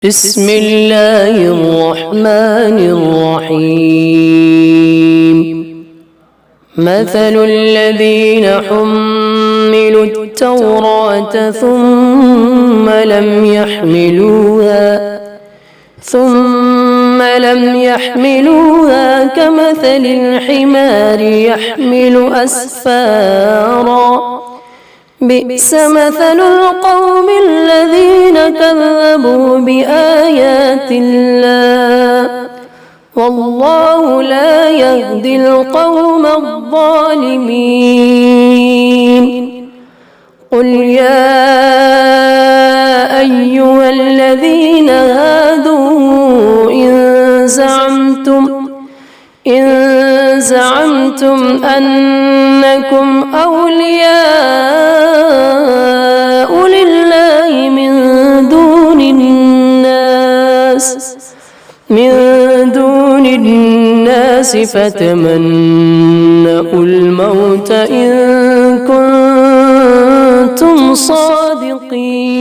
بسم الله الرحمن الرحيم. مثل الذين حملوا التوراة ثم لم يحملوها كمثل الحمار يحمل أسفارا بئس مثل القوم الذين كذبوا بآيات الله والله لا يهدي القوم الظالمين. قل يا أيها الذين هادوا إن زعمتم أنكم أولياء لله من دون الناس فتمنوا الموت إن كنتم صادقين.